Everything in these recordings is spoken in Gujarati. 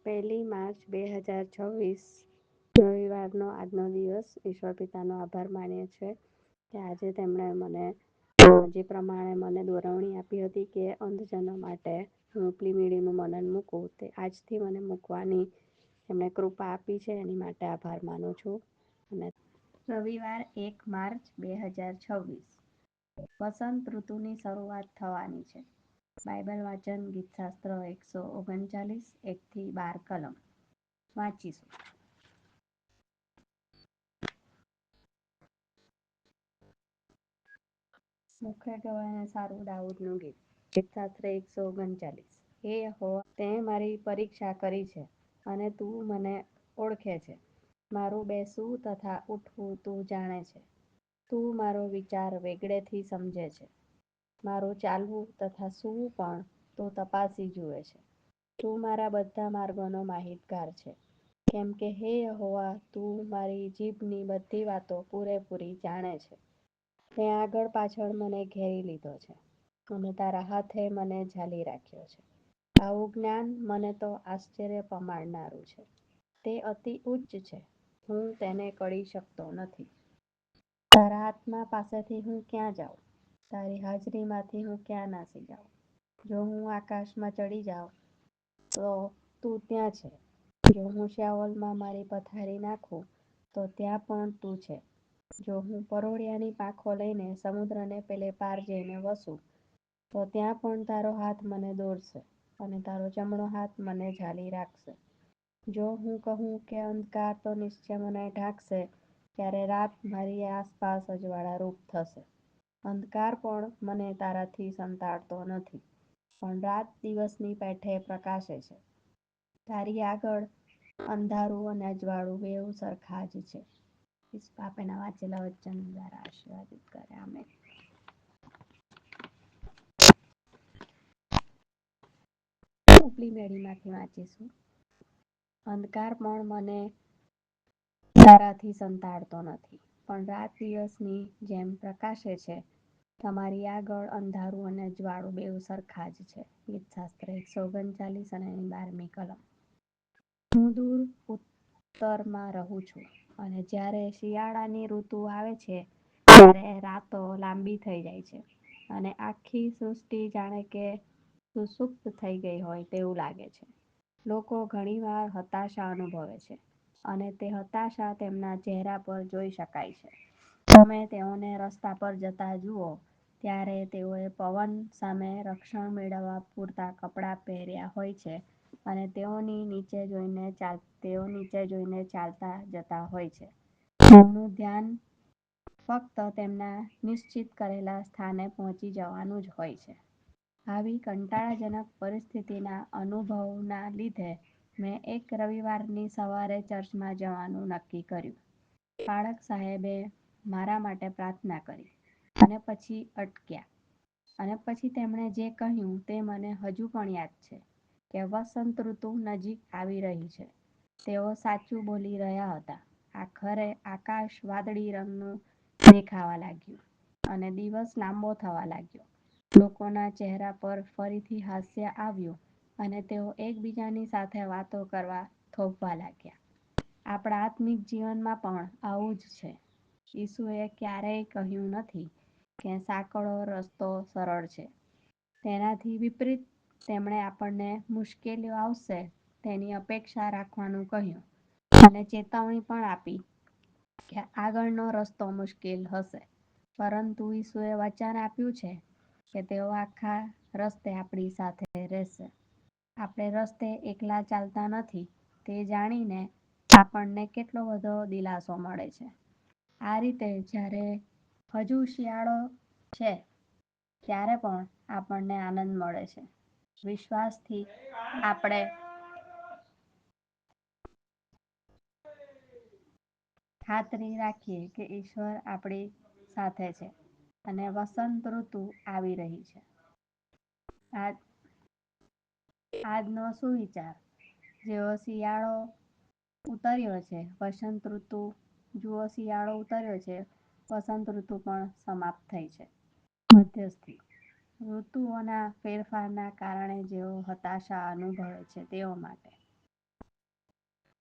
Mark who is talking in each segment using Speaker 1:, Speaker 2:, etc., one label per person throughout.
Speaker 1: 1 માર્ચ 2026 રવિવારનો આજનો દિવસ ઈશ્વર પિતાનો આભાર માનીએ છીએ કે આજે તેમણે મને જે પ્રમાણે મને દોરવણી આપી હતી કે અંધજનો માટે હું ઉપલી મીડીનું મનન મૂકું તે આજથી મને મૂકવાની એમણે કૃપા આપી છે, એની માટે આભાર માનું છું. અને રવિવાર 1 માર્ચ 2026 વસંત ઋતુની શરૂઆત થવાની છે. બાઇબલ વાંચન ગીતશાસ્ત્ર 139 1-12 કલમ વાંચીશું. મુખ્ય ગવાયને સારું દાઉદનું ગીત. ગીતશાસ્ત્ર 139. હે યહોવા, તે મારી પરીક્ષા કરી છે અને તું મને ઓળખે છે. મારું બેસવું તથા ઉઠવું તું જાણે છે. તું મારો વિચાર વેગળેથી સમજે છે. મારું ચાલવું તથા સૂવું પણ તું તપાસી જુએ છે. તું મારા બધા માર્ગોનો માહિતગાર છે. કેમ કે હે યહોવા, તું મારી જીભની બધી વાતો પૂરેપૂરી જાણે છે. તે આગળ પાછળ મને ઘેરી લીધો છે અને તારા હાથે મને ઝાલી રાખ્યો છે. આવું જ્ઞાન મને તો આશ્ચર્ય પમાડનારું છે. તે અતિ ઉચ્ચ છે, હું તેને કળી શકતો નથી. તારા આત્મા પાસેથી હું ક્યાં જાઉં? તારી હાજરીમાંથી હું ક્યાં નાસી જાઉં? જો હું આકાશમાં ચડી જાઉં તો તું ત્યાં છે. જો હું શ્યાઓલમાં મારી પથારી નાખું તો ત્યાં પણ તું છે. જો હું પરોળિયાની પાંખો લઈને સમુદ્રને પેલે પાર જઈને વસું તો ત્યાં પણ તારો હાથ મને દોરશે અને તારો જમણો હાથ મને ઝાલી રાખશે. જો હું કહું કે અંધકાર તો નિશ્ચય મને ઢાંકશે, ત્યારે રાત મારી આસપાસ અજવાળા રૂપ થશે. અંધકાર પણ મને તારાથી સંતાડતો નથી, પણ રાત દિવસની પેઠે પ્રકાશે છે. તારી આગળ અંધારું અને અજવાળું બેઉ સરખા જ છે. ઈશ્વર આપેના વાંચેલા વચન દ્વારા આશીર્વાદિત કરે. આમેન. ઉપલી મેળીમાંથી વાંચીશું. અંધકાર પણ મને તારાથી સંતાડતો નથી, પણ રાત દિવસની જેમ પ્રકાશે છે. તમારી આગળ અંધારું અને અજવાળું બેઉ સરખા જ છે. ગીતશાસ્ત્ર 139 અને 12મી કલમ. હું દૂર ઉત્તરમાં રહું છું અને જ્યારે શિયાળાની ઋતુ આવે છે ત્યારે રાતો લાંબી થઈ જાય છે અને આખી સૃષ્ટિ જાણે કે સુષુપ્ત થઈ ગઈ હોય તેવું લાગે છે. લોકો ઘણીવાર હતાશા અનુભવે છે અને તે હતાશા તેમના ચહેરા પર જોઈ શકાય છે. તમે તેઓને રસ્તા પર જતા જુઓ ત્યારે તેઓએ પવન સામે રક્ષણ મેળવવા પૂરતા કપડાં પહેર્યા હોય છે અને તેઓ નીચે જોઈને ચાલતા જતા હોય છે. તેમનું ધ્યાન ફક્ત તેમના નિશ્ચિત કરેલા સ્થાને પહોંચી જવાનું જ હોય છે. આવી કંટાળાજનક પરિસ્થિતિના અનુભવના લીધે મેં એક રવિવારની સવારે ચર્ચમાં જવાનું નક્કી કર્યું. પાળક સાહેબે મારા માટે પ્રાર્થના કરી અને પછી અટક્યા અને પછી તેમણે જે કહ્યું તે મને હજુ પણ યાદ છે કે વસંત ઋતુ નજીક આવી રહી છે. તેઓ સાચું બોલી રહ્યા હતા. આખરે આકાશ વાદળી રંગનું દેખાવા લાગ્યું અને દિવસ લાંબો થવા લાગ્યો. લોકોના ચહેરા પર ફરીથી હાસ્ય આવ્યું અને તેઓ એકબીજાની સાથે વાતો કરવા થોભવા લાગ્યા. આપણા આત્મિક જીવનમાં પણ આવું જ છે. ઈસુએ ક્યારેય કહ્યું નથી કે સાંકડો રસ્તો સરળ છે. તેનાથી વિપરીત તેમણે આપણને મુશ્કેલીઓ આવશે તેની અપેક્ષા રાખવાનું કહ્યું અને ચેતવણી પણ આપી કે આગળનો રસ્તો મુશ્કેલ હશે, પરંતુ ઈસુએ વચન આપ્યું છે કે તેઓ આખા રસ્તે આપણી સાથે રહેશે. આપણે રસ્તે એકલા ચાલતા નથી તે જાણીને આપણને કેટલો બધો દિલાસો મળે છે. આ રીતે જ્યારે હજુ શિયાળો છે ત્યારે પણ આપણને આનંદ મળે છે. વિશ્વાસથી આપણે ખાતરી રાખીએ કે ઈશ્વર આપણી સાથે છે અને વસંત ઋતુ આવી રહી છે. આજનો સુવિચાર. જેવો શિયાળો ઉતર્યો છે વસંત ઋતુ જુઓ શિયાળો ઉતર્યો છે વસંત ઋતુ પણ સમાપ્ત થઈ છે. મધ્યસ્થી. ઋતુઓના ફેરફારના કારણે જેઓ હતાશા અનુભવે છે તેઓ માટે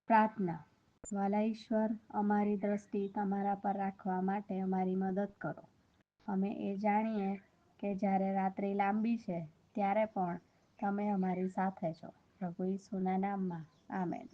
Speaker 1: પ્રાર્થના. વાલા ઈશ્વર, અમારી દ્રષ્ટિ તમારા પર રાખવા માટે અમારી મદદ કરો. અમે એ જાણીએ કે જ્યારે રાત્રિ લાંબી છે ત્યારે પણ તમે અમારી સાથે છો. પ્રભુ ઈસુના નામમાં આમેન.